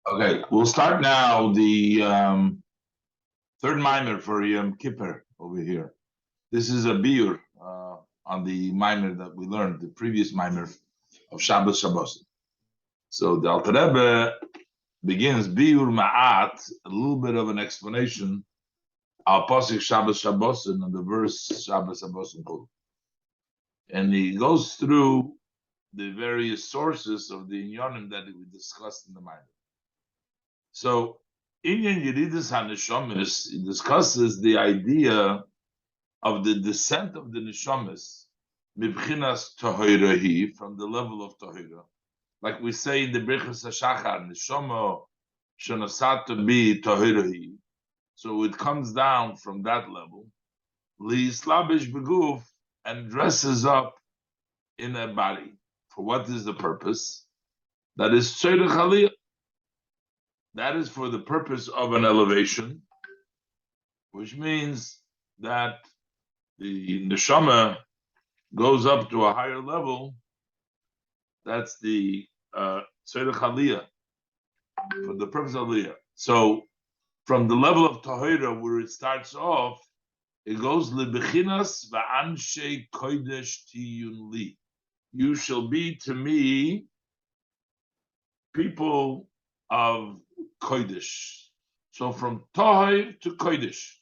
Okay, we'll start now the third Mamer for Yom Kippur over here. This is a biur on the Mamer that we learned, the previous Mamer of Shabbos. So the Alter Rebbe begins biur ma'at, a little bit of an explanation, al pasuk Shabbos and the verse Shabbos. And he goes through the various sources of the inyanim that we discussed in the Mamer. So Inyan Yeridus HaNeshomis discusses the idea of the descent of the Neshomis Mibchinas Tohirahi, from the level of Tohira. Like we say in the Birchas HaShachar, Neshomo Shonosat Bi Tohirahi. So it comes down from that level. Lislabish Beguf, and dresses up in a body. For what is the purpose? That is Tzorech Aliyah. That is for the purpose of an elevation, which means that the neshama goes up to a higher level. That's the tzorech aliyah, for the purpose of aliyah. So from the level of tahira, where it starts off, it goes lebechinas va'anshe kodesh tiyun li. You shall be to me people of kodesh. So from tahir to kodesh,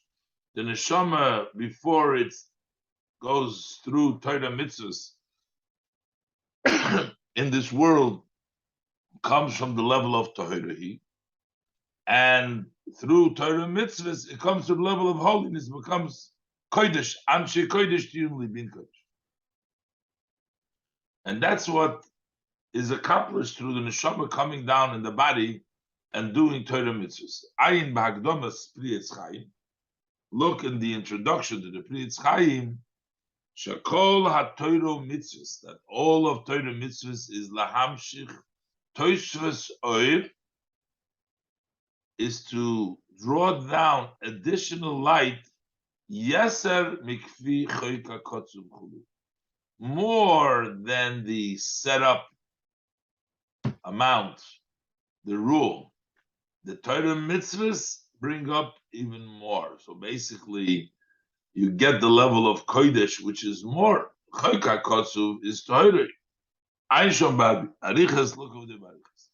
the neshama, before it goes through Torah mitzvahs in this world, comes from the level of tahirahi, and through Torah mitzvahs it comes to the level of holiness, becomes kodesh, anshe kodesh tiyumli bin kodesh, and that's what is accomplished through the neshama coming down in the body and doing Torah mitzvahs. Ayin b'hagdomas Pri Etz Chaim. Look in the introduction to the Pri Etz Chaim. Shakol haTorah mitzvahs, that all of Torah mitzvahs is lahamshich toishvas oir, is to draw down additional light, yeser mikfi choika kotzum chulu, more than the set up amount, the rule. The Torah mitzvahs bring up even more. So basically, you get the level of kodesh, which is more. Choika kotzuv is Torah. Aishon babi arichas, look over the arichas.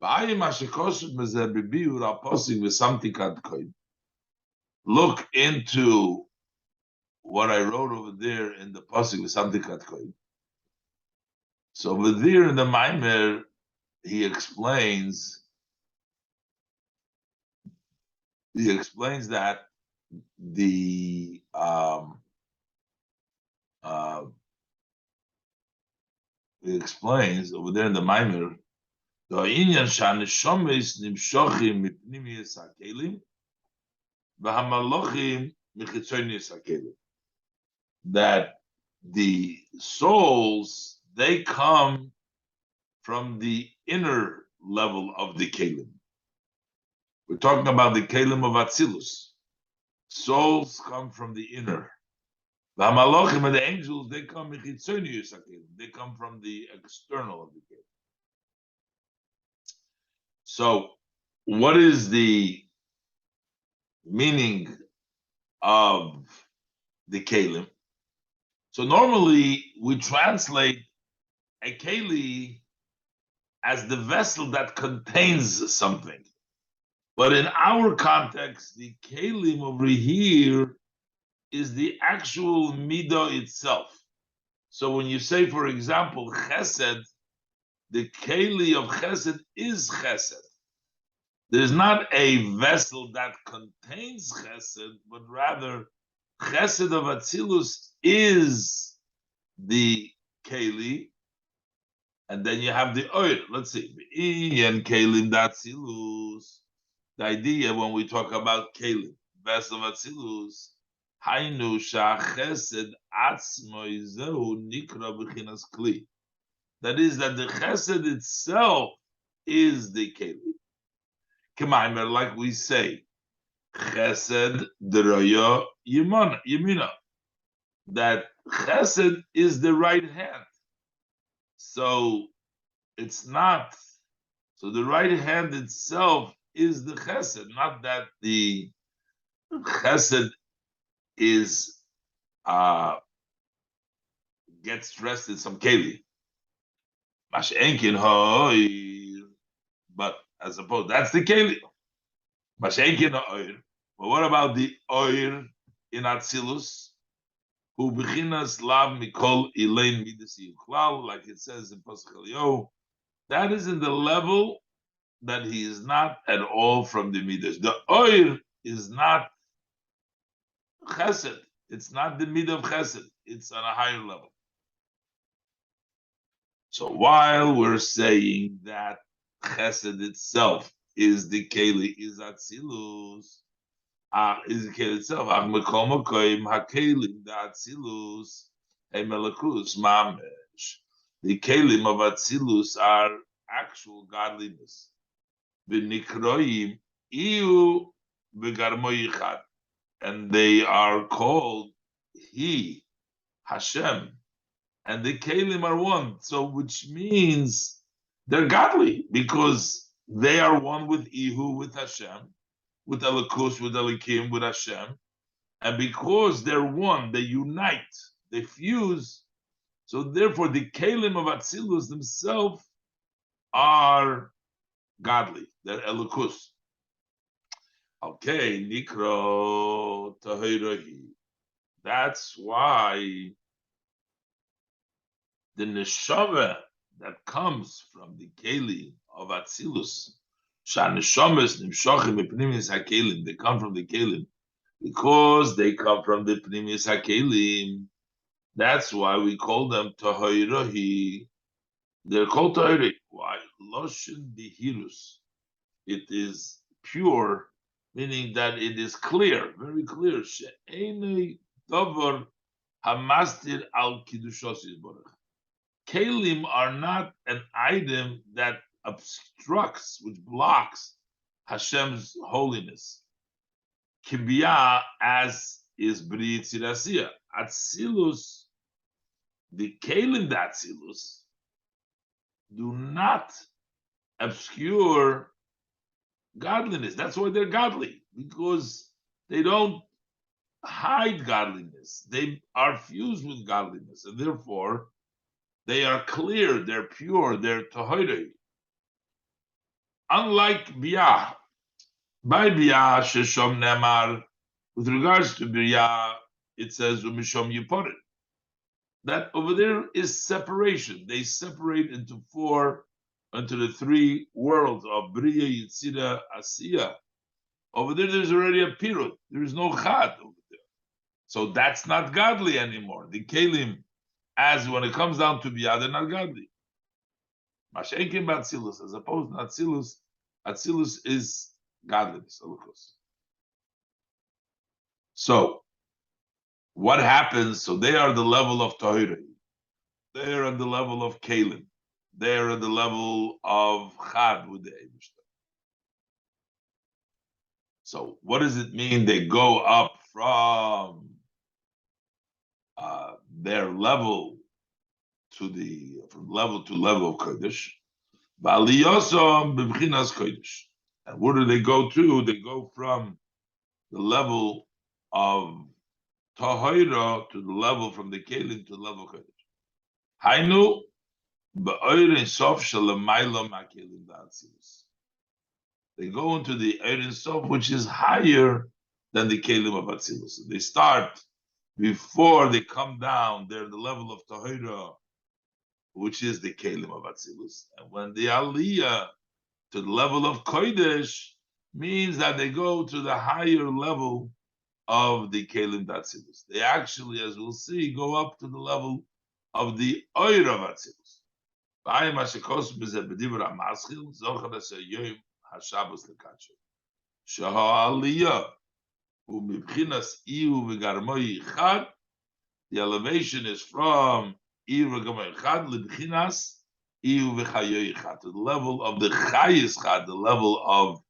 Ba'ayim hashekosut mezeh bibiur al posik v'samti kad koid. Look into what I wrote over there in the posik v'samti kad koid. So over there in the Mamer, he explains that the he explains over there in the Mamer, the inyan shaneshomes nimshochim mipnimiyas hakelim v'hamalochim michitzonius hakelim, that the souls, they come from the inner level of the kelim. We're talking about the kelim of Atzilus. Souls come from the inner. The Malachim and the angels, they come michitzonius hakelim. They come from the external of the kelim. So, what is the meaning of the kelim? So normally we translate a keli as the vessel that contains something. But in our context, the kelim over here is the actual midah itself. So when you say, for example, chesed, the keli of chesed is chesed. There's not a vessel that contains chesed, but rather chesed of Atzilus is the keli, and then you have the oil. Let's see, and kelim Atzilus. The idea when we talk about kelim, vessel of Atzilus, hainu shachesed atzmo zehu nikra b'chinas kli. That is, that the chesed itself is the keli. Mamer, like we say, chesed d'roya yemina, that chesed is the right hand. So it's not So the right hand itself is the chesed, not that the chesed is gets dressed in some keli. Mashenkin hoy, but as opposed, that's the keli. Mashenkin hoy. But what about the oir in Atzilus? Who bechinas lav mikol ilain midas yuklal, like it says in Pasuk Eliyahu. That is in the level that he is not at all from the midas. The oir is not chesed. It's not the mid of chesed. It's on a higher level. So while we're saying that chesed itself is the keli, is atzilus, is the keli itself, ach mekol mokoim hakelim the atzilus emelakus mamesh. The kelim of atzilus are actual godliness. V'nikroim iu v'garmo yichad, and they are called He, Hashem, and the kelim are one. So, which means they're godly because they are one with Ihu, with Hashem, with Elikus, with Elikim, with Hashem, and because they're one, they unite, they fuse. So, therefore, the kelim of Atzilus themselves are godly. They're Elikus. Okay, Nikro Tahirahi. That's why the neshama that comes from the keli of Atzilus, shaneshamas nimshachim b'pnimis hakelim, they come from the kelim because they come from the pnimis hakelim. That's why we call them tahirahi. They're called tahirahi. Why? Loshen bihirus. It is pure, meaning that it is clear, very clear. She'enei davar hamastir al kiddushos yisborach. Kelim are not an item that obstructs, which blocks Hashem's holiness. Kibiyah, as is B'ri Tzirasiya. Atzilus, the Kelim d'Atzilus, do not obscure godliness. That's why they're godly, because they don't hide godliness. They are fused with godliness, and therefore they are clear, they're pure, they're tahirei. Unlike Biyah, by Biyah, Sheshom Nemar, with regards to Biyah, it says, Umishom Yiporit. That over there is separation. They separate into the three worlds of Bria, Yitzira, Asiya. Over there's already a pirut. There is no chad over there. So that's not godly anymore. The kelim, as when it comes down to Biyah, they're not godly. Mashenkin b'Atzilus, as opposed to Atzilus, Atzilus is godliness, Elikos. So, what happens? So they are the level of Tahirah. They are at the level of Kelim. They are at the level of Chad with the Eibishter. So, what does it mean? They go up from their level from level to level of Kodesh. And where do they go to? They go from the level of Tahira to the level from the Kelim to the level of Kodesh. Hainu ba'orin sof shalamayla ma'kelim da'atzilus. They go into the Eirin Sof, which is higher than the Kelim of Atzilus. They start before they come down. They're the level of Tahira, which is the Kelim of Atzilus. And when the Aliyah to the level of Kodesh means that they go to the higher level of the Kelim Atzilus. They actually, as we'll see, go up to the level of the Oir of Atzilus. Hashabbos lekacher. Shaha'aliyah u'mibchinas iu v'garmoi chad. The elevation is from iu v'garmoi chad libchinas iu v'chayoy chad, to the level of the chayis chad, the level of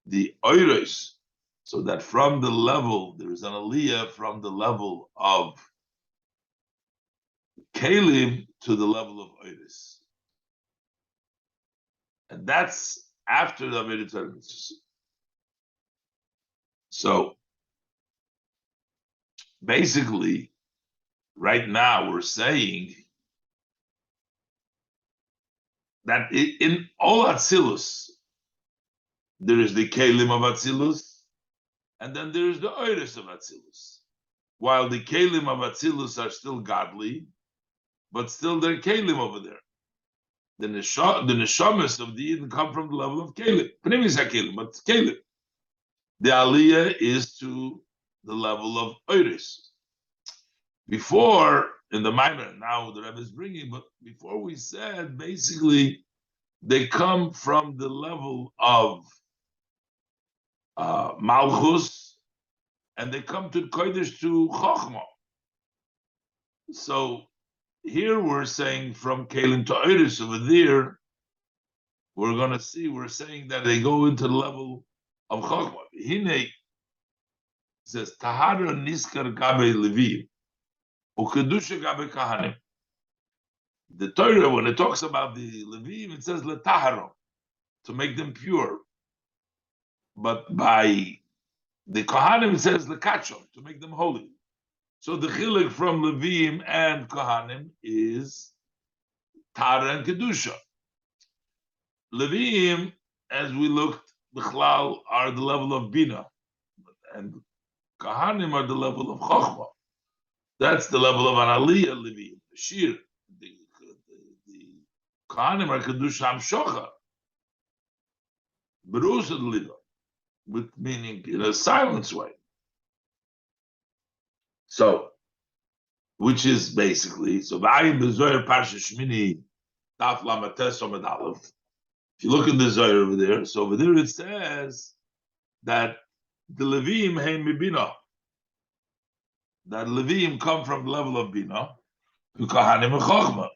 the oiros. So that from the level, there is an aliyah from the level of kelim to the level of oiros. And And that's after the Avodah Torah mitzvahs. So basically, right now we're saying that in all Atzilus, there is the Kelim of Atzilus, and then there is the Oiris of Atzilus. While the Kelim of Atzilus are still godly, but still they're Kelim over there. The Neshamas of the Eden come from the level of Kelim. Pnimis HaKelim, but Kelim. The Aliyah is to the level of Oiris. Before, in the Mamer, now the Rebbe is bringing, but before we said, basically, they come from the level of Malchus, and they come to Kodesh to Chochmah. So here we're saying from Kelim to Oiris over there, we're going to see, we're saying that they go into the level of Chochmah. Hine says, Tahara Niskar Gabe Levi, Ukedusha Gabe Kahanim. The Torah, when it talks about the Levim, it says Letaharo, to make them pure. But by the Kohanim, it says Lekachom, to make them holy. So the chilek from Levim and Kohanim is Tara and Kedusha. Levim, as we looked, Bichlal, are the level of Bina, and Kohanim are the level of Chochmah. That's the level of an Aliyah Levim, the Shir. The Kohanim are Kedusha Hamshocha, Berus and Liva, with meaning in a silence way. So, which is basically, so V'ayim B'Zoyer Parsha Shmini Daf Lamates Omid Aleph. If you look in the Zoyer over there, so over there it says that the Levim Hein Mibina, that Levim come from the level of Bina to Kohanim and Chochmah.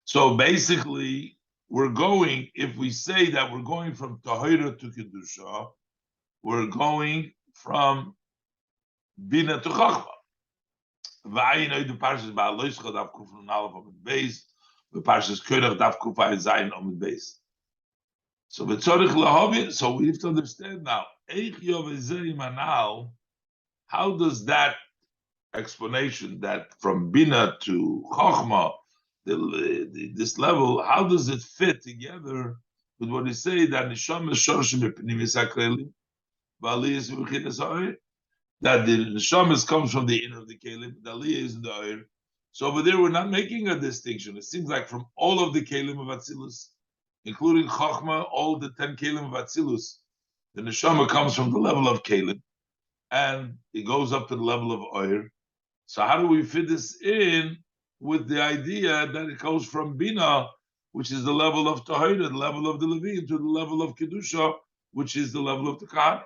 So basically, we're going, if we say that we're going from Tahira to Kedusha, we're going from Bina to Chochmah. V'ayin oidu parshas ba'aloischa daf kuf nun aleph omid beis, v'parshas koirach daf kuf ayin zayin omid beis. So v'tzorich lahavin, so we have to understand now, eich yoveh manal, how does that explanation that from Bina to Chochmah, this level, how does it fit together with what he say that Nisham is shorshim b'pnimis hakelim, v'aliyah v'chinas ha'oir, that the Neshamas comes from the inner of the Kelim, the Aliyah is in the Oir. So over there, we're not making a distinction. It seems like from all of the Kelim of Atzilus, including Chochmah, all the 10 Kelim of Atzilus, the Neshama comes from the level of Kelim, and it goes up to the level of Oir. So how do we fit this in with the idea that it goes from Bina, which is the level of Tahira, the level of the Levi, to the level of Kedusha, which is the level of the Kahan?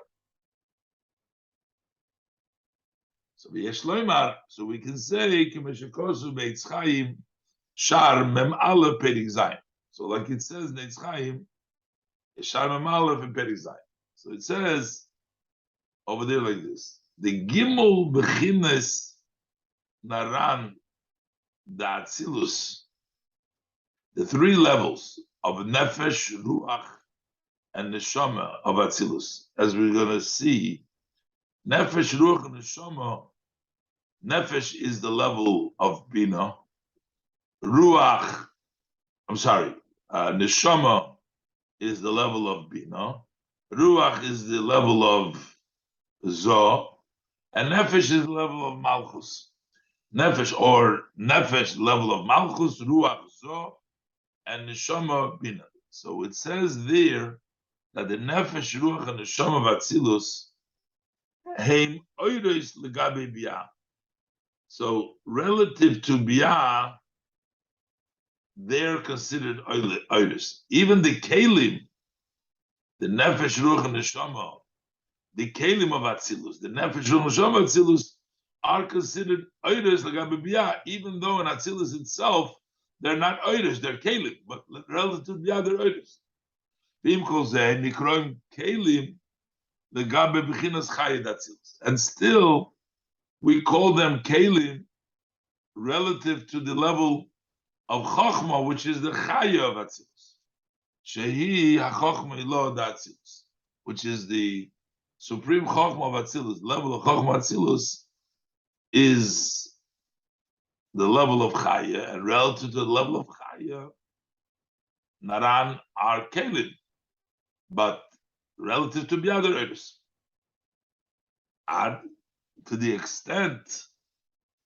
So we can say, Shar Mem Aleph Perik Zayin. So like it says, Neitz Chaim, Shar Mem Aleph and Perik Zayin. So it says over there like this: the Gimel Bechines Naran Da Atzilus, the 3 levels of Nefesh, Ruach, and Neshama of Atzilus, as we're going to see. Nefesh, Ruach, and Neshama. Nefesh is the level of Bina. Neshama is the level of Bina. Ruach is the level of Zoh. And Nefesh is the level of Malchus. Nefesh level of Malchus, Ruach, Zoh, and Neshama, Bina. So it says there that the Nefesh, Ruach, and Neshama of Atzilus Heim oiros legabe biyah. So relative to biyah, they're considered oiros. Even the kelim, the nefesh, ruach, and neshama, the kelim of Atzilus, the nefesh, ruach, and neshama of Atzilus are considered oiros legabe biyah, even though in Atzilus itself they're not oiros, they're kelim, but relative to biyah they're oiros. V'im kol zeh nikroim kelim. And still, we call them Kelim relative to the level of Chachma, which is the Chaya of Atzilus. Shehi HaChochma Ilo Datzilus, which is the supreme Chochma of Atzilus. Level of Chochma Atzilus is the level of Chaya, and relative to the level of Chaya, Naran are Kelim, but relative to the other Eibus. And to the extent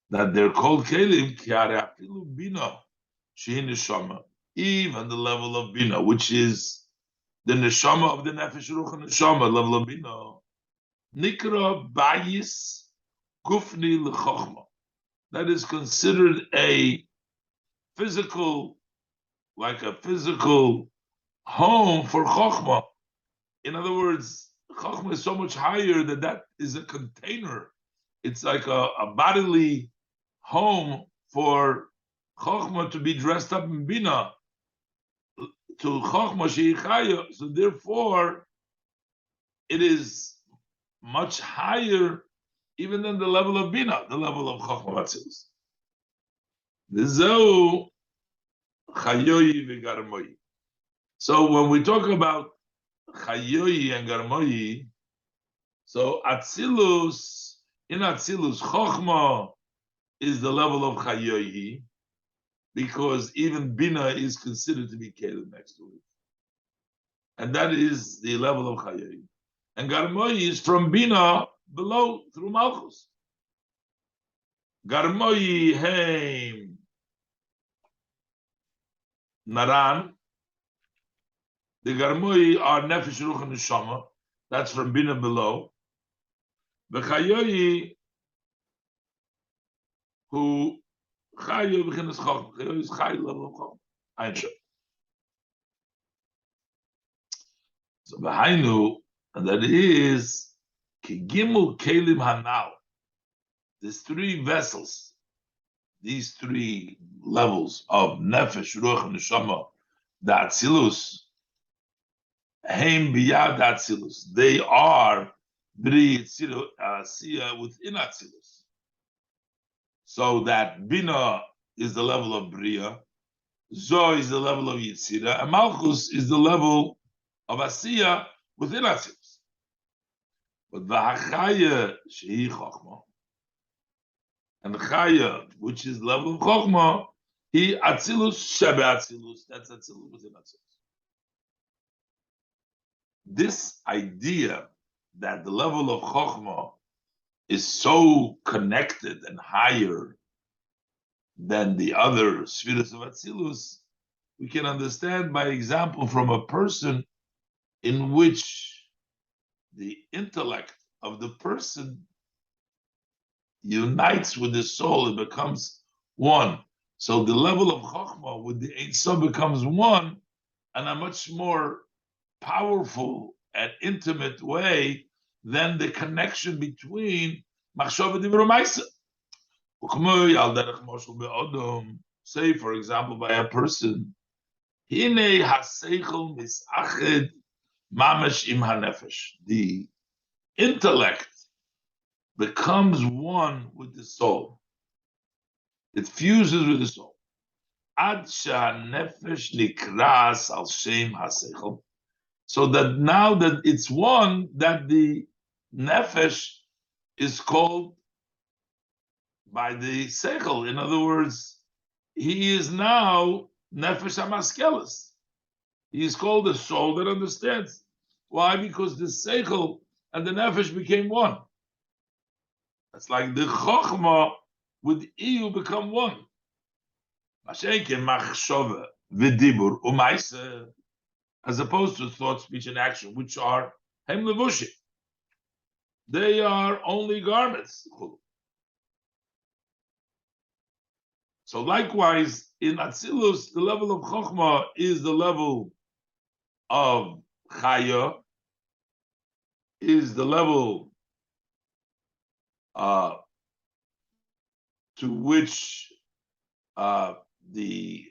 that they're called Kelim, Kiare Afilu Bina, Shehi Neshama, even the level of Bina, which is the Neshama of the Nefesh Ruach Neshama, level of Bina, Nikra Bayis Gufni L'Chochma. That is considered a physical, like a physical home for Chochma. In other words, Chochma is so much higher that that is a container. It's like a bodily home for Chochma to be dressed up in Bina, to Chochma Sheichaya. So therefore, it is much higher even than the level of Bina, the level of Chochma Atzilus. V'zeu Chayoyi v'Garmoyi. So when we talk about Chayoyi and Garmoyi, so Atzilus, in Atzilus, Chochma is the level of Chayoyi, because even Bina is considered to be Kelim next to it. And that is the level of Chayoyi. And Garmoyi is from Bina below through Malchus. Garmoyi Heim Naran. The Garmoyi are Nefesh Ruach Neshama. That's from Bina below. The Chayoyi, who Chayoyi B'chinas Chochma. Chayoyi is Chayoyi level of Chochma. Einsha. So B'hainu, and that is Kigimul Kelim Hanal. These three vessels, these three levels of Nefesh Ruach Neshama, the Atzilus, Heim Biyad Atzilus. They are Bri Yitzira Asiya within Atzilus. So that Bina is the level of Bria, Zo is the level of Yitzira, and Malchus is the level of Asiya within Atzilus. But the Hachaya Shehi Chochma, and the Chaya, which is the level of Chochma, he Atzilus Shebe Atzilus. That's Atzilus within Atzilus. This idea that the level of Chochma is so connected and higher than the other spheres of Atzilus, we can understand by example from a person in which the intellect of the person unites with the soul, it becomes one. So the level of Chochma with the Ein Sof becomes one, and a much more powerful and intimate way than the connection between Machshava Dibur Ma'aseh. Say, for example, by a person, Hine haseichel misached mamash im hanefesh. The intellect becomes one with the soul. It fuses with the soul. Ad nefesh nikras al shem haseichel. So that now that it's one, that the nefesh is called by the seichel. In other words, he is now nefesh hamaskelis. He is called the soul that understands. Why? Because the seichel and the nefesh became one. It's like the chochma with iyu become one. Machshava v'dibur u'maisa, as opposed to thought, speech, and action, which are hem levushi. They are only garments. So likewise, in Atzilus, the level of Chochma is the level of Chaya, is the level to which the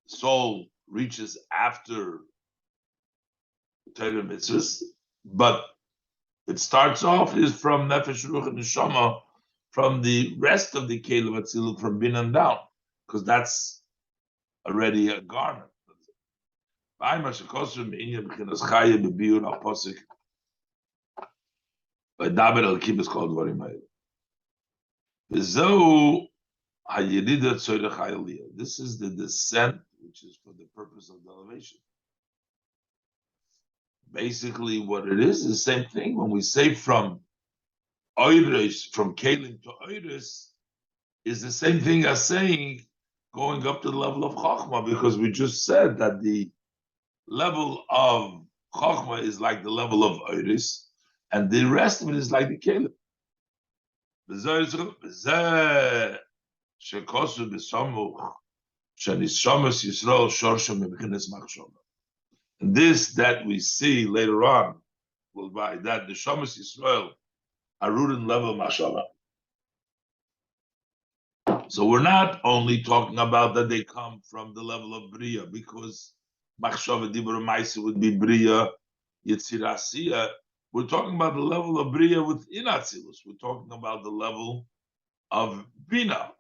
soul reaches after Torah mitzvahs, but it starts off is from Nefesh Ruach and Neshama, from the rest of the Kelim Atzilus, from Bin and down, because that's already a garment. By Mashakosum Inyan B'chinas Chaya B'biur Al Posik. By Daber Al Kibus called Varimayel. V'zo HaYerida Tzorech HaEliyah. This is the descent, which is for the purpose of the elevation. Basically, what it is the same thing. When we say from Oiris, from Kalim to Oiris, is the same thing as saying going up to the level of Chokhmah, because we just said that the level of Chokhmah is like the level of Oiris, and the rest of it is like the Kalim. And this that we see later on will by that the Shamas Yisrael are rooted in level of Mashava. So we're not only talking about that they come from the level of Bria, because Machshava Dibur Maisa would be Bria, Yitzirasiya. We're talking about the level of Bria within Atzilus. We're talking about the level of Bina.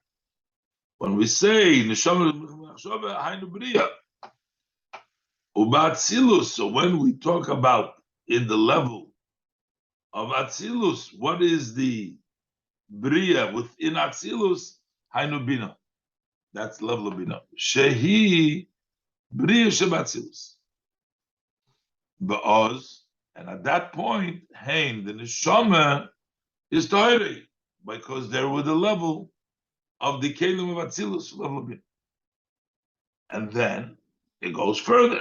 When we say Neshama Machshava Hainu Bria, Uba Atzilus, so when we talk about in the level of Atzilus, what is the Bria within Atzilus? Hainu Bina. That's the level of Bina. Shehi Bria Shebatzilus. Ba'oz, and at that point, Hain, the Neshama, is Toirei, because they're with the level of the Kelim of Atzilus, level of Bina. And then it goes further.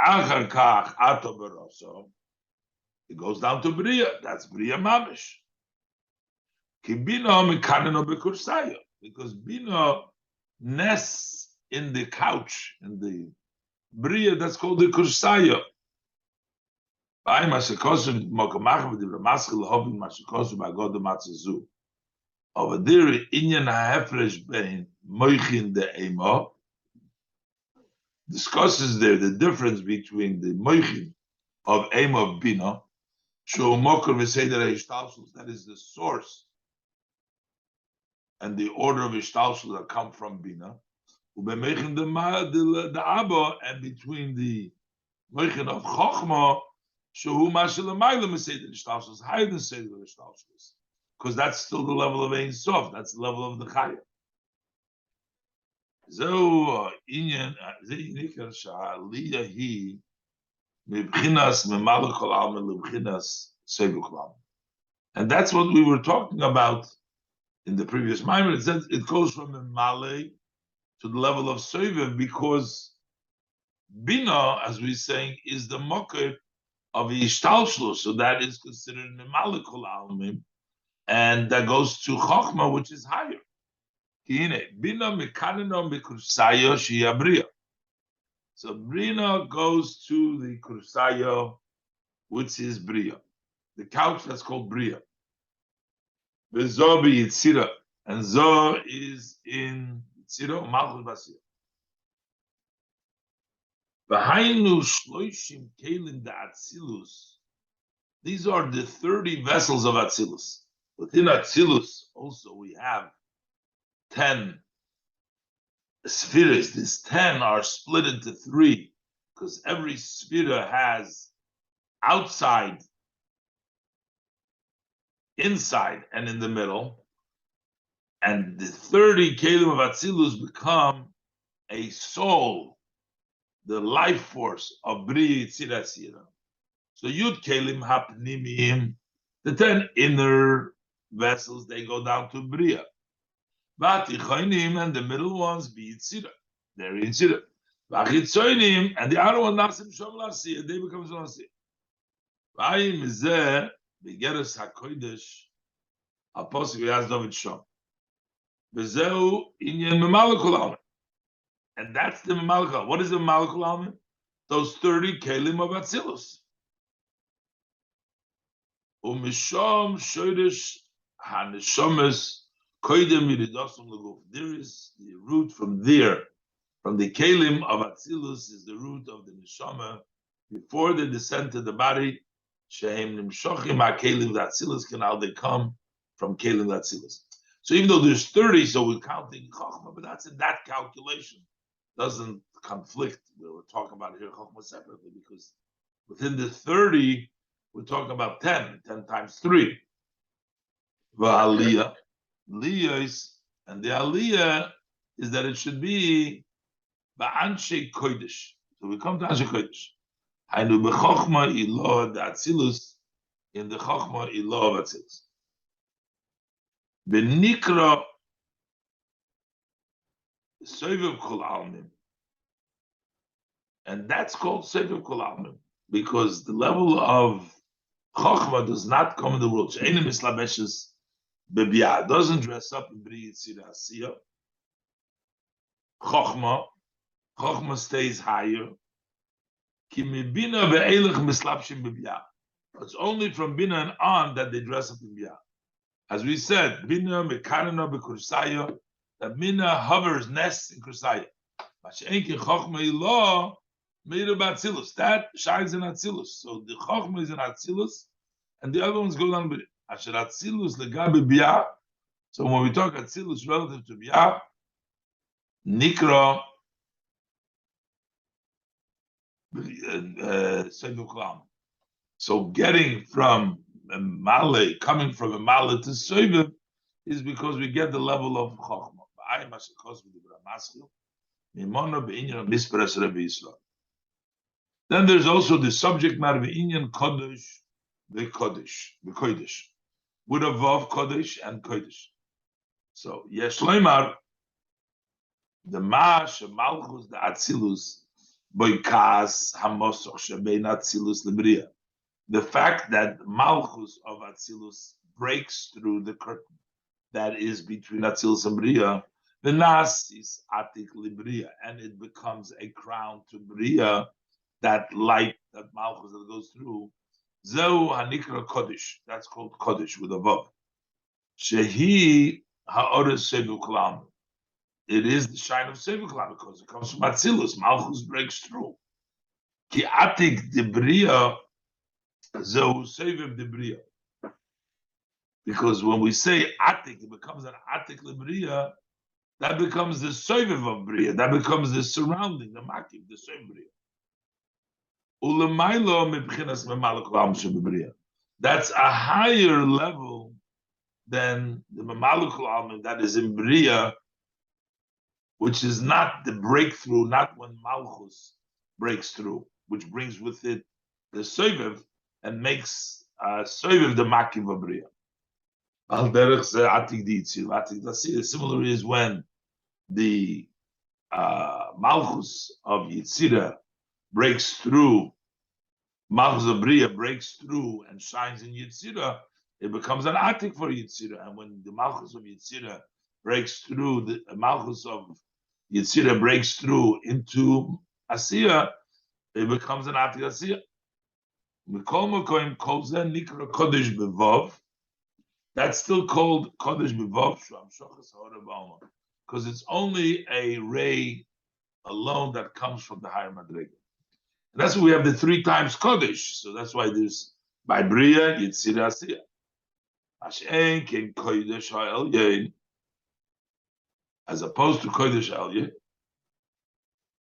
Achar Kach Ato Beroso. It goes down to Bria. That's Bria Mamish. Kibino Mikaneno Bekursaya. Because Bina nests in the couch, in the Bria, that's called the Kursaya. Over there, Inyan HaHefresh Bein Moichin de Emo discusses there the difference between the Moichin of Emo of Bina, that is the source and the order of Ishtalshul that come from Bina, the Abba, and between the Moichin of Chochma, because that's still the level of Ein Sof, that's the level of the Chaya. So, and that's what we were talking about in the previous Mamer. It says it goes from the Malay to the level of Soivev, because Bina, as we're saying, is the Mokker of Ishtalshlu, so that is considered Mimalikul Almim, and that goes to Chochma, which is higher. So Bina goes to the Kursayo, which is Bria, the couch that's called Bria. Bezobi Yitzira, and Zo is in Yitzira, Malchus Basir. V'hainu shloishim kelim da'atzilus. These are the 30 vessels of Atzilus. Within Atzilus, also we have 10 spheres. These 10 are split into 3, because every sphere has outside, inside, and in the middle. And the 30 kelim of Atzilus become a soul, the life force of Bria Yitzira Sira. So Yud Kelim Hapnimim, the 10 inner vessels, they go down to Bria. Vatichoinim, and the middle ones be Yitzira. They're Yitzira. Vachitzoinim, and the other one, Nasim Shom Lasiyah, they become Lasiyah. Vayim Zeh, Begeres HaKodesh, Apostle Yaz David Shom. Bezeu Inyan Memalekul Almin. And that's the Memalekul. What is the Memalekul Almin? Those 30 Kelim of Atzilus. Umishom Shodesh HaNeshomes Koidem Yiridosum Leguf. There is the root from there, from the Kelim of Atzilus is the root of the Neshama before they descend to the body. Shehem Nimshochim HaKelim Atzilus, can how they come from Kelim Atzilus. So even though there's 30, so we're counting Chachma, but that's in that calculation. doesn't conflict. We're talking about here Chokhmah separately because within the 30, we're talking about 10 times 3. V'aliyah. Aliyah is, and the aliyah is that it should be ba'anshe kodesh. So we come to anshe kodesh. Hainu b'chokhmah ilah the atzilus, in the chokhmah ilah of atzilus. B'nikra soivev kol almim. And that's called soivev kol almim because the level of chokhmah does not come in the world. She'enim islabeshes bebiyah, doesn't dress up in bri yitzira asiyah. Chokhmah stays higher. Ki mibina be'elech mislabshim bebiyah. It's only from bina and on that they dress up in biyah. As we said, bina mekarena bekursaya, that bina hovers, nests in kursaya. Mashenki chokhmah ilah made of atzilus. That shines in atzilus. So the chokhmah is in atzilus, and the other ones go down with it. Asher atzilus legabe biyah. So when we talk atzilus relative to biyah, nikra seinu klam. So getting from a male, coming from a male to soivev, is because we get the level of chokhmah. Then there's also the subject matter of inyan kodesh, the kodesh, with a vav kodesh and kodesh. So yesh leimar, the mash malchus the atzilus boikas hamosoch shebein atzilus lebriya. The fact that malchus of atzilus breaks through the curtain that is between atzilus and bria, the nas is atik libriya, and it becomes a crown to bria. That light, that malchus that goes through, zeu hanikra kodesh. That's called kodesh with a vav. Shehi ha'ores sevu klam. It is the shine of sevu klam because it comes from atzilus. Malchus breaks through. Ki atik debriya zeu sevu debriya. Because when we say atik, it becomes an atik libriya. That becomes the sevu of bria. That becomes the surrounding, the makif, the sevu bria. That's a higher level than the Mamalukul Almin that is in Bria, which is not the breakthrough, not when Malchus breaks through, which brings with it the Soivev and makes Soivev the Makiv of Bria. Similar is when the Malchus of Yitzira breaks through, Malchus of Bria breaks through and shines in Yitzira, it becomes an atik for Yitzira. And when the Malchus of Yitzira breaks through, the Malchus of Yitzira breaks through into Asiya, it becomes an atik Asiya. That's still called Kodesh B'Vav, because it's only a ray alone that comes from the higher Madrega. That's why we have the 3 times Kodesh. So that's why there's by Bria, Yitzira, Asiya. Hashem came Kodesh HaElyon, as opposed to Kodesh HaElyon,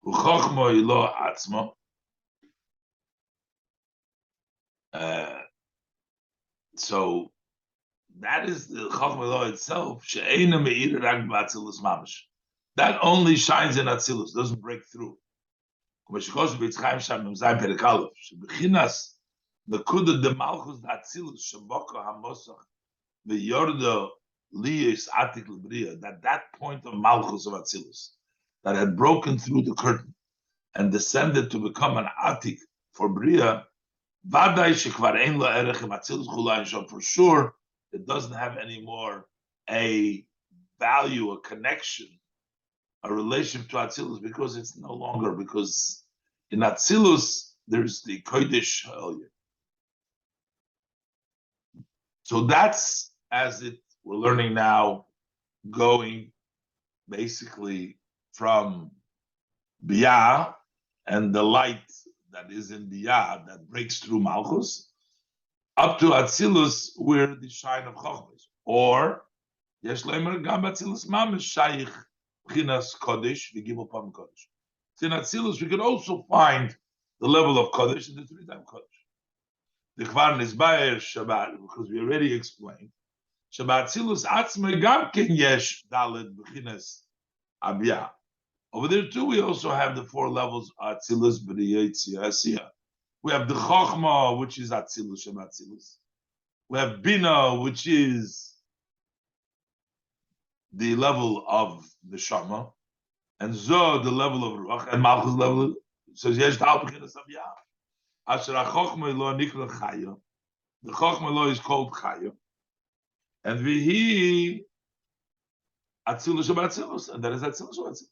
who Chochma Ilo Atzma. So that is the Chochma Ilo itself. She'ena Me'ira Rak B'Atzilus Mamash. That only shines in Atzilus, doesn't break through. Rabbi Chaim Wolosow Perikalev, Shebechinas Nekuda de Malchus Atzilus Shabaka Hamosach VeYorda Liyis Atik Libria. That point of Malchus of Atzilus that had broken through the curtain and descended to become an Atik for Bria. Vaday Shekvar Ein Lo Erech Im Atzilus Chula Yishon. For sure, it doesn't have any more a value, a connection, a relationship to Atzilus, because it's no longer, because in Atzilus there's the Kodesh HaElyon. So that's, as it we're learning now, going basically from Biyah and the light that is in Biyah that breaks through Malchus, up to Atzilus, where the shine of Chochmah is. Or Yesh Leimer Gam Atzilus Mamish Shaykh Chinas Kodesh, the Gimel Pam Kodesh. So in Atzilus, we could also find the level of Kodesh in the 3-time Kodesh. The Kvar Nizbayer Shabbat, because we already explained. Shabbat Atzilus Atzme Gam Ken Yesh Dalet B'chines Abiyah. Over there too, we also have the 4 levels Atzilus B'riyah Tziyah Asiyah. We have the Chochma, which is Atzilus Shabbat Atzilus. We have Bina, which is the level of the Neshama, and Zo, the level of Ruach, and Malchus level. So Yesh Dalet B'chines Abiyah. Asher HaChochma Lo Nikra Chaya. The Chochma Lo is called Chaya. And Vihi Atzilus Shabbat Atzilus, and that is Atzilus Shabbat Atzilus.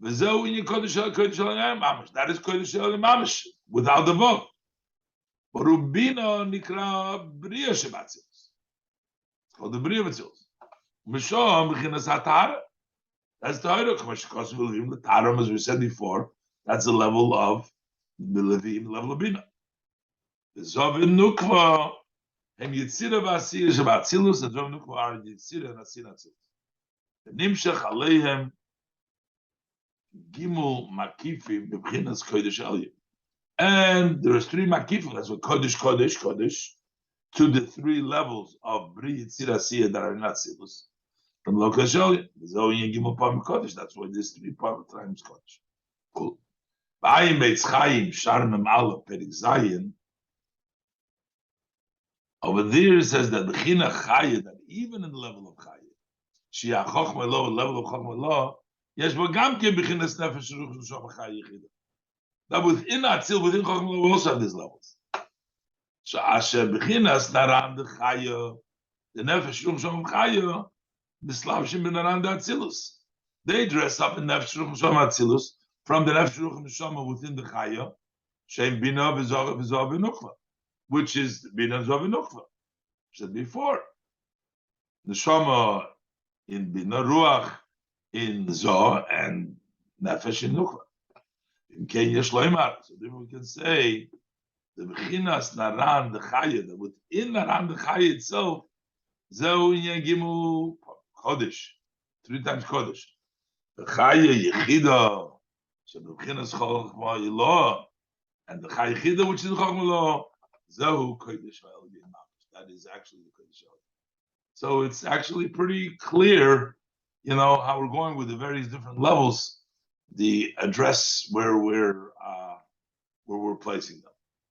V'zeu in Kodesh Elohim Mamish. That is Kodesh Elohim Mamish, without the Vav. But Rubina Nikra B'riyah Shabbat Atzilus. It's called the B'riyah Atzilus. Mishom B'chinas HaTahara. That's the Torah. K'mashikos V'levim, the Taharim, as we said before, that's the level of the Levim, the level of Bina. V'zov in Nukva, Hem Yitzira V'asiyah Shabbat Atzilus, and Zov Nukva are Yitzira and Asiyah Atzilus. V'nimshach Aleihem Gimel Makifim B'chinas Kodesh Elohim. And there's 3 Makifim, that's what Kodesh, Kodesh, Kodesh, to the 3 levels of Bri Yitzira Asiyah that are not Atzilus. From Kodesh Elohim, Zoyin Gimel Pam Kodesh, that's why there's 3 times Kodesh. Cool. Ba'ayim Beitz Chaim, Sharmem Aleph, Perik Zayin. Over there it says that B'china Chaya, that even in the level of Chaya, Shia Chochma Lo, level of Chochma Lo, Yesh Bo Gam Ke B'chinas Nefesh Ruch Neshama Chaya Yechida. That within Atzil, within Chochma Lo, we also have these levels. So Asher B'chinas Naran the Chaya, the Nefesh Ruch Neshama Chaya, the Slavshim B'naran the Atzilus. They dress up in Nefesh Ruch Neshama Atzilus from the Nefesh Ruch Neshama within the Chaya, Shem Bina V'Zov V'Nukva, which is Bina Zov V'Nukva. Said before, Neshama in Bina Ruach in Zoh and Nefesh in Nukva. In Kenya Shloimar. So then we can say the Bechinas Naran the Chaya, that within Naran the Chaya itself, Zeu Yagimu Kodesh, 3 times Kodesh. The Chaya Yechida, so the Bechinas Chochma Yilo, and the Chaya Yechida, which is the Chochma Yilo, Zeu Kodesh Elohim. That is actually the Kodesh Elohim. So it's actually pretty clear, how we're going with the various different levels, the address where we're placing them.